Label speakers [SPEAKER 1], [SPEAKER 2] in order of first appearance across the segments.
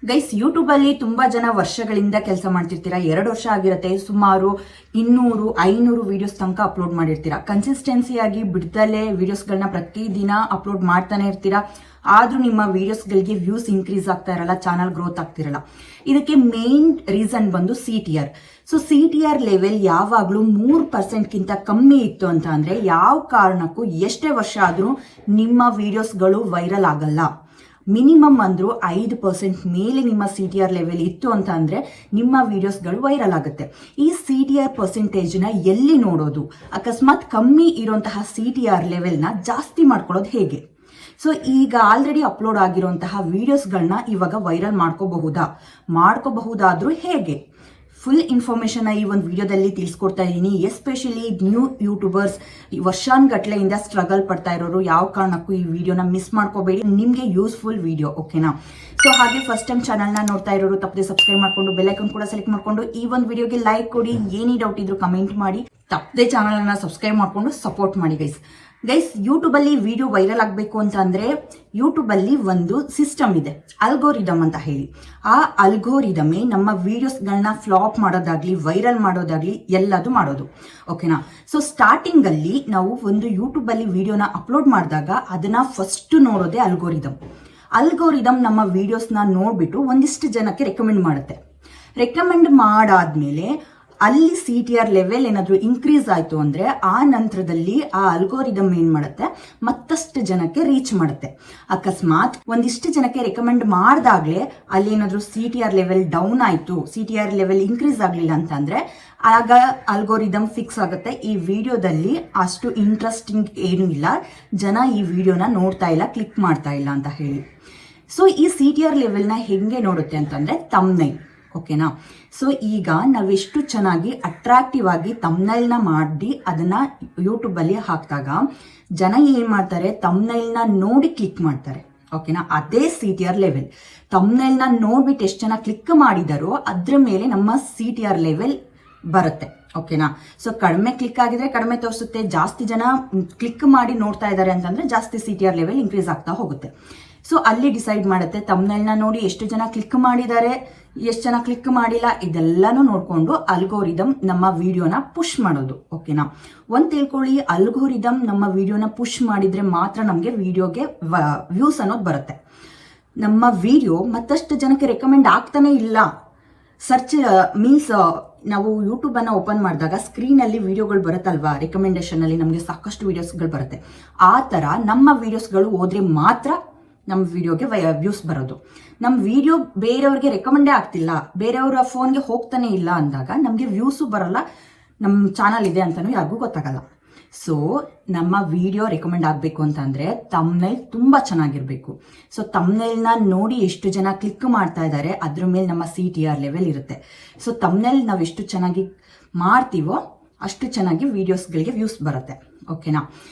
[SPEAKER 1] Guys, YouTube ಅಲ್ಲಿ ತುಂಬಾ ಜನ ವರ್ಷಗಳಿಂದ ಕೆಲಸ ಮಾಡ್ತಿರ್ತೀರಾ. 2 ವರ್ಷ ಆಗಿರುತ್ತೆ. ಸುಮಾರು 200-500 ವಿಡಿಯೋಸ್ ತನಕ ಅಪ್ಲೋಡ್ ಮಾಡಿರ್ತೀರಾ. ಕನ್ಸಿಸ್ಟೆನ್ಸಿಯಾಗಿ ಬಿಡ್ದಲ್ಲೇ ವಿಡಿಯೋಸ್ಗಳನ್ನ ಪ್ರತಿದಿನ ಅಪ್ಲೋಡ್ ಮಾಡ್ತಾನೆ ಇರ್ತೀರಾ. ಆದ್ರೂ ನಿಮ್ಮ ವಿಡಿಯೋಸ್ಗಳಿಗೆ ವ್ಯೂಸ್ ಇನ್ಕ್ರೀಸ್ ಆಗ್ತಾ ಇರಲ್ಲ, ಚಾನಲ್ ಗ್ರೋತ್ ಆಗ್ತಿರಲ್ಲ. ಇದಕ್ಕೆ ಮೇನ್ ರೀಸನ್ ಬಂದು CTR. ಸೊ CTR ಲೆವೆಲ್ ಯಾವಾಗ್ಲೂ 3% ಕಮ್ಮಿ ಇತ್ತು ಅಂತ ಅಂದ್ರೆ ಯಾವ ಕಾರಣಕ್ಕೂ ಎಷ್ಟೇ ವರ್ಷ ಆದ್ರೂ ನಿಮ್ಮ ವಿಡಿಯೋಸ್ಗಳು ವೈರಲ್ ಆಗಲ್ಲ. ಮಿನಿಮಮ್ ಅಂದ್ರೂ 5% ಮೇಲೆ ನಿಮ್ಮ CTR ಲೆವೆಲ್ ಇತ್ತು ಅಂತ ಅಂದ್ರೆ ನಿಮ್ಮ ವಿಡಿಯೋಸ್ಗಳು ವೈರಲ್ ಆಗುತ್ತೆ. ಈ CTR ಪರ್ಸೆಂಟೇಜ್ನ ಎಲ್ಲಿ ನೋಡೋದು? ಅಕಸ್ಮಾತ್ ಕಮ್ಮಿ ಇರುವಂತಹ CTR ಲೆವೆಲ್ನ ಜಾಸ್ತಿ ಮಾಡ್ಕೊಳ್ಳೋದು ಹೇಗೆ? ಸೊ ಈಗ ಆಲ್ರೆಡಿ ಅಪ್ಲೋಡ್ ಆಗಿರುವಂತಹ ವಿಡಿಯೋಸ್ಗಳನ್ನ ಇವಾಗ ವೈರಲ್ ಮಾಡ್ಕೋಬಹುದಾದ್ರೂ ಹೇಗೆ? ಫುಲ್ ಇನ್ಫಾರ್ಮೇಶನ್ ಈ ಒಂದು ವಿಡಿಯೋದಲ್ಲಿ ತಿಳಿಸ್ಕೊಡ್ತಾ ಇದ್ದೀನಿ. ಎಸ್ಪೆಷಲಿ ನ್ಯೂ ಯೂಟ್ಯೂಬರ್ಸ್, ವರ್ಷಾನ್ಗಟ್ಲೆಯಿಂದ ಸ್ಟ್ರಗಲ್ ಪಡ್ತಾ ಇರೋರು ಯಾವ ಕಾರಣಕ್ಕೂ ಈ ವಿಡಿಯೋನ ಮಿಸ್ ಮಾಡ್ಕೋಬೇಡಿ. ನಿಮ್ಗೆ ಯೂಸ್ಫುಲ್ ವಿಡಿಯೋ, ಓಕೆನಾ? ಸೊ ಹಾಗೆ ಫಸ್ಟ್ ಟೈಮ್ ಚಾನಲ್ನ ನೋಡ್ತಾ ಇರೋರು ತಪ್ಪದೆ ಸಬ್ಸ್ಕ್ರೈಬ್ ಮಾಡ್ಕೊಂಡು ಬೆಲ್ ಐಕಾನ್ ಕೂಡ ಸೆಲೆಕ್ಟ್ ಮಾಡ್ಕೊಂಡು ಈ ಒಂದು ವಿಡಿಯೋಗೆ ಲೈಕ್ ಕೊಡಿ. ಏನೇ ಡೌಟ್ ಇದ್ರು ಕಮೆಂಟ್ ಮಾಡಿ. ತಪ್ಪದೆ ಚಾನಲ್ನ ಸಬ್ಸ್ಕ್ರೈಬ್ ಮಾಡ್ಕೊಂಡು ಸಪೋರ್ಟ್ ಮಾಡಿ ಗೈಸ್. ಯೂಟ್ಯೂಬ್ ಅಲ್ಲಿ ವಿಡಿಯೋ ವೈರಲ್ ಆಗಬೇಕು ಅಂತ ಅಂದ್ರೆ ಯೂಟ್ಯೂಬ್ ಅಲ್ಲಿ ಒಂದು ಸಿಸ್ಟಮ್ ಇದೆ, ಅಲ್ಗೋರಿದಮ್ ಅಂತ ಹೇಳಿ. ಆ ಅಲ್ಗೋರಿದಮೇ ನಮ್ಮ ವಿಡಿಯೋಸ್ಗಳನ್ನ ಫ್ಲಾಪ್ ಮಾಡೋದಾಗ್ಲಿ, ವೈರಲ್ ಮಾಡೋದಾಗ್ಲಿ ಎಲ್ಲದು ಮಾಡೋದು, ಓಕೆನಾ? ಸೊ ಸ್ಟಾರ್ಟಿಂಗ್ ಅಲ್ಲಿ ನಾವು ಒಂದು ಯೂಟ್ಯೂಬ್ ಅಲ್ಲಿ ವಿಡಿಯೋನ ಅಪ್ಲೋಡ್ ಮಾಡಿದಾಗ ಅದನ್ನ ಫಸ್ಟ್ ನೋಡೋದೇ ಅಲ್ಗೋರಿದಮ್ ನಮ್ಮ ವಿಡಿಯೋಸ್ನ ನೋಡ್ಬಿಟ್ಟು ಒಂದಿಷ್ಟು ಜನಕ್ಕೆ ರೆಕಮೆಂಡ್ ಮಾಡುತ್ತೆ. ರೆಕಮೆಂಡ್ ಮಾಡಾದ್ಮೇಲೆ ಅಲ್ಲಿ CTR ಲೆವೆಲ್ ಏನಾದ್ರು ಇನ್ಕ್ರೀಸ್ ಆಯ್ತು ಅಂದ್ರೆ ಆ ನಂತರದಲ್ಲಿ ಆ ಅಲ್ಗೋರಿದಮ್ ಏನ್ ಮಾಡುತ್ತೆ, ಮತ್ತಷ್ಟು ಜನಕ್ಕೆ ರೀಚ್ ಮಾಡುತ್ತೆ. ಅಕಸ್ಮಾತ್ ಒಂದಿಷ್ಟು ಜನಕ್ಕೆ ರೆಕಮೆಂಡ್ ಮಾಡಿದಾಗ್ಲೇ ಅಲ್ಲಿ ಏನಾದ್ರು CTR ಲೆವೆಲ್ ಡೌನ್ ಆಯ್ತು, CTR ಲೆವೆಲ್ ಇನ್ಕ್ರೀಸ್ ಆಗ್ಲಿಲ್ಲ ಅಂತಂದ್ರೆ ಆಗ ಅಲ್ಗೋರಿದಮ್ ಫಿಕ್ಸ್ ಆಗುತ್ತೆ, ಈ ವಿಡಿಯೋದಲ್ಲಿ ಅಷ್ಟು ಇಂಟ್ರೆಸ್ಟಿಂಗ್ ಏನೂ ಇಲ್ಲ, ಜನ ಈ ವಿಡಿಯೋನ ನೋಡ್ತಾ ಇಲ್ಲ, ಕ್ಲಿಕ್ ಮಾಡ್ತಾ ಇಲ್ಲ ಅಂತ ಹೇಳಿ. ಸೊ ಈ CTR ಲೆವೆಲ್ನ ಹೆಂಗೆ ನೋಡುತ್ತೆ ಅಂತಂದ್ರೆ ತಮ್ನೈಲ್, ಓಕೆನಾ? ಸೊ ಈಗ ನಾವೆಷ್ಟು ಚೆನ್ನಾಗಿ ಅಟ್ರಾಕ್ಟಿವ್ ಆಗಿ ತಮ್ನೈಲ್ನ ಮಾಡಿ ಅದನ್ನ ಯೂಟ್ಯೂಬ್ ಅಲ್ಲಿ ಹಾಕಿದಾಗ ಜನ ಏನ್ ಮಾಡ್ತಾರೆ, ತಮ್ನೈಲ್ನ ನೋಡಿ ಕ್ಲಿಕ್ ಮಾಡ್ತಾರೆ, ಓಕೆನಾ? ಅದೇ CTR ಲೆವೆಲ್. ತಮ್ನೈಲ್ನ ನೋಡ್ಬಿಟ್ಟು ಎಷ್ಟು ಜನ ಕ್ಲಿಕ್ ಮಾಡಿದಾರೋ ಅದ್ರ ಮೇಲೆ ನಮ್ಮ CTR ಲೆವೆಲ್ ಬರುತ್ತೆ, ಓಕೆನಾ? ಸೊ ಕಡಿಮೆ ಕ್ಲಿಕ್ ಆಗಿದ್ರೆ ಕಡಿಮೆ ತೋರಿಸುತ್ತೆ, ಜಾಸ್ತಿ ಜನ ಕ್ಲಿಕ್ ಮಾಡಿ ನೋಡ್ತಾ ಇದ್ದಾರೆ ಅಂತಂದ್ರೆ ಜಾಸ್ತಿ CTR ಲೆವೆಲ್ ಇನ್ಕ್ರೀಸ್ ಆಗ್ತಾ ಹೋಗುತ್ತೆ. ಸೊ ಅಲ್ಲಿ ಡಿಸೈಡ್ ಮಾಡುತ್ತೆ, ತಮ್ನೈಲ್ನ ನೋಡಿ ಎಷ್ಟು ಜನ ಕ್ಲಿಕ್ ಮಾಡಿದ್ದಾರೆ, ಎಷ್ಟು ಜನ ಕ್ಲಿಕ್ ಮಾಡಿಲ್ಲ, ಇದೆಲ್ಲಾನು ನೋಡ್ಕೊಂಡು ಅಲ್ಗೋರಿದಮ್ ನಮ್ಮ ವಿಡಿಯೋನ ಪುಷ್ ಮಾಡೋದು, ಓಕೆನಾ? ಒಂದ್ ತಿಳ್ಕೊಳ್ಳಿ, ಅಲ್ಗೋರಿದಮ್ ನಮ್ಮ ವಿಡಿಯೋನ ಪುಷ್ ಮಾಡಿದ್ರೆ ಮಾತ್ರ ನಮ್ಗೆ ವಿಡಿಯೋಗೆ ವ್ಯೂಸ್ ಅನ್ನೋದು ಬರುತ್ತೆ. ನಮ್ಮ ವಿಡಿಯೋ ಮತ್ತಷ್ಟು ಜನಕ್ಕೆ ರೆಕಮೆಂಡ್ ಆಗ್ತಾನೆ ಇಲ್ಲ. ಸರ್ಚ್ ಮೀನ್ಸ್ ನಾವು ಯೂಟ್ಯೂಬ್ ಅನ್ನ ಓಪನ್ ಮಾಡಿದಾಗ ಸ್ಕ್ರೀನ್ ಅಲ್ಲಿ ವಿಡಿಯೋಗಳು ಬರುತ್ತಲ್ವಾ, ರೆಕಮೆಂಡೇಶನ್ ಅಲ್ಲಿ ನಮಗೆ ಸಾಕಷ್ಟು ವಿಡಿಯೋಸ್ಗಳು ಬರುತ್ತೆ. ಆ ತರ ನಮ್ಮ ವಿಡಿಯೋಸ್ಗಳು ಹೋದ್ರೆ ಮಾತ್ರ ನಮ್ಮ ವಿಡಿಯೋಗೆ ವ್ಯೂಸ್ ಬರೋದು. ನಮ್ಮ ವಿಡಿಯೋ ಬೇರೆಯವ್ರಿಗೆ ರೆಕಮೆಂಡೇ ಆಗ್ತಿಲ್ಲ, ಬೇರೆಯವರ ಫೋನ್ಗೆ ಹೋಗ್ತಾನೆ ಇಲ್ಲ ಅಂದಾಗ ನಮಗೆ ವ್ಯೂಸು ಬರಲ್ಲ, ನಮ್ಮ ಚಾನಲ್ ಇದೆ ಅಂತಾನು ಯಾರಿಗೂ ಗೊತ್ತಾಗಲ್ಲ. ಸೊ ನಮ್ಮ ವಿಡಿಯೋ ರೆಕಮೆಂಡ್ ಆಗಬೇಕು ಅಂತಂದ್ರೆ ತಮ್ನೈಲ್ ತುಂಬಾ ಚೆನ್ನಾಗಿರ್ಬೇಕು. ಸೊ ತಮ್ನೈಲ್ನ ನೋಡಿ ಎಷ್ಟು ಜನ ಕ್ಲಿಕ್ ಮಾಡ್ತಾ ಇದ್ದಾರೆ ಅದ್ರ ಮೇಲೆ ನಮ್ಮ CTR ಲೆವೆಲ್ ಇರುತ್ತೆ. ಸೊ ತಮ್ನೈಲ್ ನಾವು ಎಷ್ಟು ಚೆನ್ನಾಗಿ ಮಾಡ್ತೀವೋ ಅಷ್ಟು ಚೆನ್ನಾಗಿ ವಿಡಿಯೋಸ್ಗಳಿಗೆ ವ್ಯೂಸ್ ಬರುತ್ತೆ, ಓಕೆನಾ?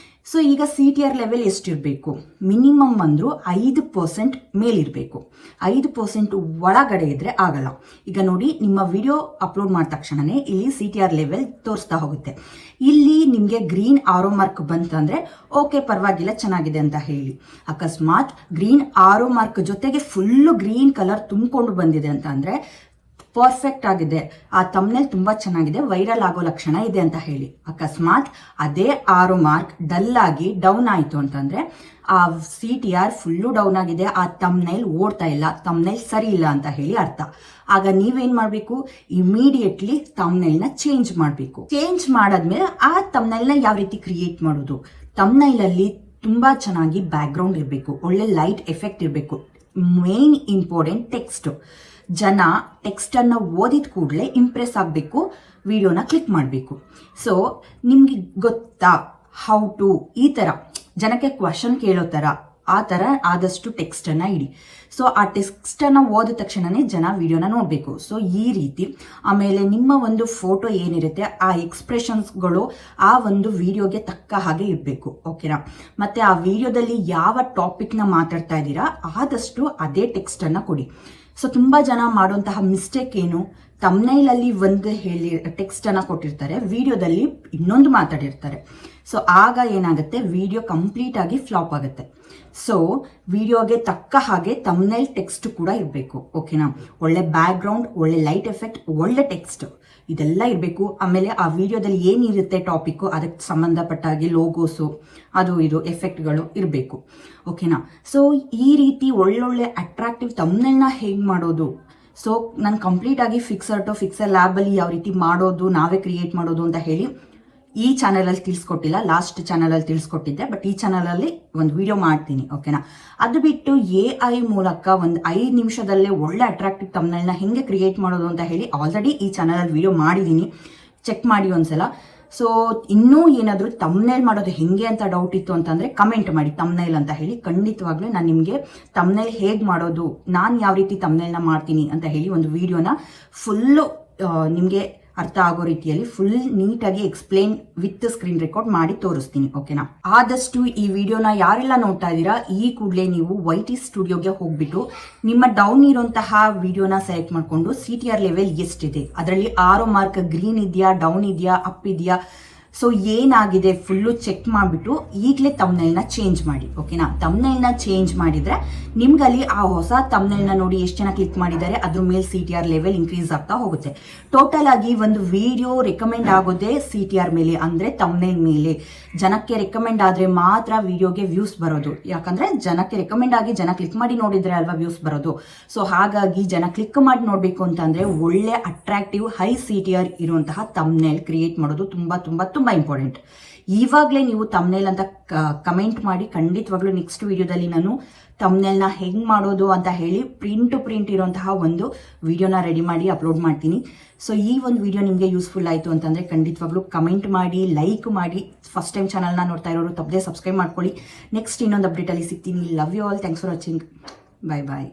[SPEAKER 1] ಸೊ ಈಗ CTR ಲೆವೆಲ್ ಎಷ್ಟಿರಬೇಕು? ಮಿನಿಮಮ್ ಅಂದ್ರೂ 5% ಮೇಲಿರಬೇಕು. 5% ಒಳಗಡೆ ಇದ್ರೆ ಆಗಲ್ಲ. ಈಗ ನೋಡಿ, ನಿಮ್ಮ ವಿಡಿಯೋ ಅಪ್ಲೋಡ್ ಮಾಡಿದ ತಕ್ಷಣನೇ ಇಲ್ಲಿ CTR ಲೆವೆಲ್ ತೋರಿಸ್ತಾ ಹೋಗುತ್ತೆ. ಇಲ್ಲಿ ನಿಮಗೆ ಗ್ರೀನ್ ಆರೋ ಮಾರ್ಕ್ ಬಂತಂದ್ರೆ ಓಕೆ, ಪರವಾಗಿಲ್ಲ, ಚೆನ್ನಾಗಿದೆ ಅಂತ ಹೇಳಿ. ಅಕಸ್ಮಾತ್ ಗ್ರೀನ್ ಆರೋ ಮಾರ್ಕ್ ಜೊತೆಗೆ ಫುಲ್ಲು ಗ್ರೀನ್ ಕಲರ್ ತುಂಬಿಕೊಂಡು ಬಂದಿದೆ ಅಂತ ಅಂದ್ರೆ ಪರ್ಫೆಕ್ಟ್ ಆಗಿದೆ, ಆ ತಮ್ನೈಲ್ ತುಂಬಾ ಚೆನ್ನಾಗಿದೆ, ವೈರಲ್ ಆಗೋ ಲಕ್ಷಣ ಇದೆ ಅಂತ ಹೇಳಿ. ಅಕಸ್ಮಾತ್ ಅದೇ ಆರೋ ಮಾರ್ಕ್ ಡಲ್ ಆಗಿ ಡೌನ್ ಆಯ್ತು ಅಂತಂದ್ರೆ ಆ CTR ಫುಲ್ಲು ಡೌನ್ ಆಗಿದೆ, ಆ ತಮ್ನೈಲ್ ಓಡ್ತಾ ಇಲ್ಲ, ತಮ್ನೈಲ್ ಸರಿ ಇಲ್ಲ ಅಂತ ಹೇಳಿ ಅರ್ಥ. ಆಗ ನೀವೇನ್ ಮಾಡ್ಬೇಕು, ಇಮಿಡಿಯೇಟ್ಲಿ ತಮ್ನೈಲ್ನ ಚೇಂಜ್ ಮಾಡ್ಬೇಕು. ಚೇಂಜ್ ಮಾಡಾದ್ಮೇಲೆ ಆ ತಮ್ನೈಲ್ನ ಯಾವ ರೀತಿ ಕ್ರಿಯೇಟ್ ಮಾಡೋದು? ತಮ್ನೈಲ್ ಅಲ್ಲಿ ತುಂಬಾ ಚೆನ್ನಾಗಿ ಬ್ಯಾಕ್ ಗ್ರೌಂಡ್ ಇರಬೇಕು, ಒಳ್ಳೆ ಲೈಟ್ ಎಫೆಕ್ಟ್ ಇರಬೇಕು, ಮೇನ್ ಇಂಪಾರ್ಟೆಂಟ್ ಟೆಕ್ಸ್ಟ್. ಜನ ಟೆಕ್ಸ್ಟ್ ಅನ್ನ ಓದಿದ ಕೂಡಲೇ ಇಂಪ್ರೆಸ್ ಆಗಬೇಕು, ವಿಡಿಯೋನ ಕ್ಲಿಕ್ ಮಾಡಬೇಕು. ಸೊ ನಿಮ್ಗೆ ಗೊತ್ತಾ ಹೌ ಟು, ಈ ತರ ಜನಕ್ಕೆ ಕ್ವಶನ್ ಕೇಳೋ ತರ ಆ ತರ ಆದಷ್ಟು ಟೆಕ್ಸ್ಟ್ ಅನ್ನ ಇಡಿ. ಸೊ ಆ ಟೆಕ್ಸ್ಟ್ ಅನ್ನ ಓದಿದ ತಕ್ಷಣನೇ ಜನ ವಿಡಿಯೋನ ನೋಡ್ಬೇಕು. ಸೊ ಈ ರೀತಿ. ಆಮೇಲೆ ನಿಮ್ಮ ಒಂದು ಫೋಟೋ ಏನಿರುತ್ತೆ ಆ ಎಕ್ಸ್ಪ್ರೆಷನ್ಸ್ಗಳು ಆ ಒಂದು ವಿಡಿಯೋಗೆ ತಕ್ಕ ಹಾಗೆ ಇರಬೇಕು, ಓಕೆನಾ? ಮತ್ತೆ ಆ ವಿಡಿಯೋದಲ್ಲಿ ಯಾವ ಟಾಪಿಕ್ ನ ಮಾತಾಡ್ತಾ ಇದ್ದೀರಾ ಆದಷ್ಟು ಅದೇ ಟೆಕ್ಸ್ಟ್ ಅನ್ನ ಕೊಡಿ. ಸೊ ತುಂಬಾ ಜನ ಮಾಡುವಂತಹ ಮಿಸ್ಟೇಕ್ ಏನು, ತಮ್ನೈಲ್ ಅಲ್ಲಿ ಒಂದು ಟೆಕ್ಸ್ಟ್ ಅನ್ನ ಕೊಟ್ಟಿರ್ತಾರೆ, ವಿಡಿಯೋದಲ್ಲಿ ಇನ್ನೊಂದು ಮಾತಾಡಿರ್ತಾರೆ. ಸೊ ಆಗ ಏನಾಗುತ್ತೆ, ವಿಡಿಯೋ ಕಂಪ್ಲೀಟ್ ಆಗಿ ಫ್ಲಾಪ್ ಆಗುತ್ತೆ. ಸೊ ವಿಡಿಯೋಗೆ ತಕ್ಕ ಹಾಗೆ ತಮ್ನೇಲ್ ಟೆಕ್ಸ್ಟ್ ಕೂಡ ಇರಬೇಕು. ಓಕೆನಾ, ಒಳ್ಳೆ ಬ್ಯಾಕ್ ಗ್ರೌಂಡ್, ಒಳ್ಳೆ ಲೈಟ್ ಎಫೆಕ್ಟ್, ಒಳ್ಳೆ ಟೆಕ್ಸ್ಟ್ ಇದೆಲ್ಲ ಇರಬೇಕು. ಆಮೇಲೆ ಆ ವಿಡಿಯೋದಲ್ಲಿ ಏನಿರುತ್ತೆ ಟಾಪಿಕ್, ಅದಕ್ಕೆ ಸಂಬಂಧಪಟ್ಟ ಹಾಗೆ ಲೋಗೋಸು, ಅದು ಇದು ಎಫೆಕ್ಟ್ಗಳು ಇರಬೇಕು. ಓಕೆನಾ, ಸೊ ಈ ರೀತಿ ಒಳ್ಳೊಳ್ಳೆ ಅಟ್ರಾಕ್ಟಿವ್ ತಮ್ನೇಲ್ನ ಹೇಗೆ ಮಾಡೋದು, ಸೊ ನಾನು ಕಂಪ್ಲೀಟ್ ಆಗಿ ಫಿಕ್ಸರ್ ಲ್ಯಾಬಲ್ಲಿ ಯಾವ ರೀತಿ ಮಾಡೋದು, ನಾವೇ ಕ್ರಿಯೇಟ್ ಮಾಡೋದು ಅಂತ ಹೇಳಿ ಈ ಚಾನಲಲ್ಲಿ ತಿಳಿಸ್ಕೊಟ್ಟಿಲ್ಲ. ಲಾಸ್ಟ್ ಚಾನಲಲ್ಲಿ ತಿಳಿಸ್ಕೊಟ್ಟಿದ್ದೆ, ಬಟ್ ಈ ಚಾನಲಲ್ಲಿ ಒಂದು ವಿಡಿಯೋ ಮಾಡ್ತೀನಿ. ಓಕೆನಾ, ಅದು ಬಿಟ್ಟು AI ಮೂಲಕ ಒಂದು 5 ನಿಮಿಷದಲ್ಲೇ ಒಳ್ಳೆ ಅಟ್ರಾಕ್ಟಿವ್ ತಮ್ನೇಲ್ನ ಹೆಂಗೆ ಕ್ರಿಯೇಟ್ ಮಾಡೋದು ಅಂತ ಹೇಳಿ ಆಲ್ರೆಡಿ ಈ ಚಾನಲಲ್ಲಿ ವಿಡಿಯೋ ಮಾಡಿದ್ದೀನಿ, ಚೆಕ್ ಮಾಡಿ ಒಂದ್ಸಲ. ಸೊ ಇನ್ನೂ ಏನಾದರೂ ತಮ್ನೇಲ್ ಮಾಡೋದು ಹೆಂಗೆ ಅಂತ ಡೌಟ್ ಇತ್ತು ಅಂತಂದರೆ ಕಮೆಂಟ್ ಮಾಡಿ ತಮ್ನೇಲ್ ಅಂತ ಹೇಳಿ. ಖಂಡಿತವಾಗ್ಲೂ ನಾನು ನಿಮಗೆ ತಮ್ನೇಲ್ ಹೇಗೆ ಮಾಡೋದು, ನಾನು ಯಾವ ರೀತಿ ತಮ್ನೇಲ್ನ ಮಾಡ್ತೀನಿ ಅಂತ ಹೇಳಿ ಒಂದು ವಿಡಿಯೋನ ಫುಲ್ಲು ನಿಮಗೆ ಅರ್ಥ ಆಗೋ ರೀತಿಯಲ್ಲಿ ಫುಲ್ ನೀಟಾಗಿ ಎಕ್ಸ್ಪ್ಲೇನ್ ವಿತ್ ಸ್ಕ್ರೀನ್ ರೆಕಾರ್ಡ್ ಮಾಡಿ ತೋರಿಸ್ತೀನಿ. ಓಕೆನಾ, ಆದಷ್ಟು ಈ ವಿಡಿಯೋನ ಯಾರೆಲ್ಲ ನೋಡ್ತಾ ಇದ್ದೀರಾ, ಈ ಕೂಡಲೇ ನೀವು YT ಸ್ಟುಡಿಯೋಗೆ ಹೋಗ್ಬಿಟ್ಟು ನಿಮ್ಮ ಡೌನ್ ಇರುವಂತಹ ವಿಡಿಯೋನ ಸೆಲೆಕ್ಟ್ ಮಾಡಿಕೊಂಡು CTR ಲೆವೆಲ್ ಎಷ್ಟಿದೆ, ಅದರಲ್ಲಿ ಆರೋ ಮಾರ್ಕ್ ಗ್ರೀನ್ ಇದೆಯಾ, ಡೌನ್ ಇದೆಯಾ, ಅಪ್ ಇದೆಯಾ, ಸೊ ಏನಾಗಿದೆ ಫುಲ್ಲು ಚೆಕ್ ಮಾಡಿಬಿಟ್ಟು ಈಗಲೇ ತಮ್ನೇಲ್ನ ಚೇಂಜ್ ಮಾಡಿ. ಓಕೆನಾ, ತಮ್ನೇಲ್ನ ಚೇಂಜ್ ಮಾಡಿದ್ರೆ ನಿಮ್ಗಲ್ಲಿ ಆ ಹೊಸ ತಮ್ನೇಲ್ನ ನೋಡಿ ಎಷ್ಟು ಜನ ಕ್ಲಿಕ್ ಮಾಡಿದ್ದಾರೆ, ಅದ್ರ ಮೇಲೆ CTR ಲೆವೆಲ್ ಇನ್ಕ್ರೀಸ್ ಆಗ್ತಾ ಹೋಗುತ್ತೆ. ಟೋಟಲ್ ಆಗಿ ಒಂದು ವಿಡಿಯೋ ರೆಕಮೆಂಡ್ ಆಗೋದೇ CTR ಮೇಲೆ, ಅಂದ್ರೆ ತಮ್ನೇಲ್ ಮೇಲೆ. ಜನಕ್ಕೆ ರೆಕಮೆಂಡ್ ಆದ್ರೆ ಮಾತ್ರ ವಿಡಿಯೋಗೆ ವ್ಯೂಸ್ ಬರೋದು, ಯಾಕಂದ್ರೆ ಜನಕ್ಕೆ ರೆಕಮೆಂಡ್ ಆಗಿ ಜನ ಕ್ಲಿಕ್ ಮಾಡಿ ನೋಡಿದ್ರೆ ಅಲ್ವಾ ವ್ಯೂಸ್ ಬರೋದು. ಸೊ ಹಾಗಾಗಿ ಜನ ಕ್ಲಿಕ್ ಮಾಡಿ ನೋಡ್ಬೇಕು ಅಂತಂದ್ರೆ ಒಳ್ಳೆ ಅಟ್ರಾಕ್ಟಿವ್ ಹೈ CTR ಇರುವಂತಹ ತಮ್ನೇಲ್ ಕ್ರಿಯೇಟ್ ಮಾಡೋದು ತುಂಬಾ ತುಂಬಾ ತುಂಬಾ ಇಂಪಾರ್ಟೆಂಟ್. ಇವಾಗಲೇ ನೀವು ತಮ್ನೇಲ್ ಅಂತ ಕಮೆಂಟ್ ಮಾಡಿ, ಖಂಡಿತವಾಗ್ಲೂ ನೆಕ್ಸ್ಟ್ ವಿಡಿಯೋದಲ್ಲಿ ನಾನು ತಮ್ನೇಲ್ನ ಹೆಂಗ್ ಮಾಡೋದು ಅಂತ ಹೇಳಿ ಪ್ರಿಂಟ್ ಇರುವಂತಹ ಒಂದು ವಿಡಿಯೋನ ರೆಡಿ ಮಾಡಿ ಅಪ್ಲೋಡ್ ಮಾಡ್ತೀನಿ. ಸೊ ಈ ಒಂದು ವಿಡಿಯೋ ನಿಮಗೆ ಯೂಸ್ಫುಲ್ ಆಯಿತು ಅಂತಂದರೆ ಖಂಡಿತವಾಗ್ಲೂ ಕಮೆಂಟ್ ಮಾಡಿ, ಲೈಕ್ ಮಾಡಿ. ಫಸ್ಟ್ ಟೈಮ್ ಚಾನಲ್ನ ನೋಡ್ತಾ ಇರೋರು ತಪ್ಪದೆ ಸಬ್ಸ್ಕ್ರೈಬ್ ಮಾಡ್ಕೊಳ್ಳಿ. ನೆಕ್ಸ್ಟ್ ಇನ್ನೊಂದು ಅಪ್ಡೇಟಲ್ಲಿ ಸಿಗ್ತೀನಿ. Love you all, thanks for watching, bye bye.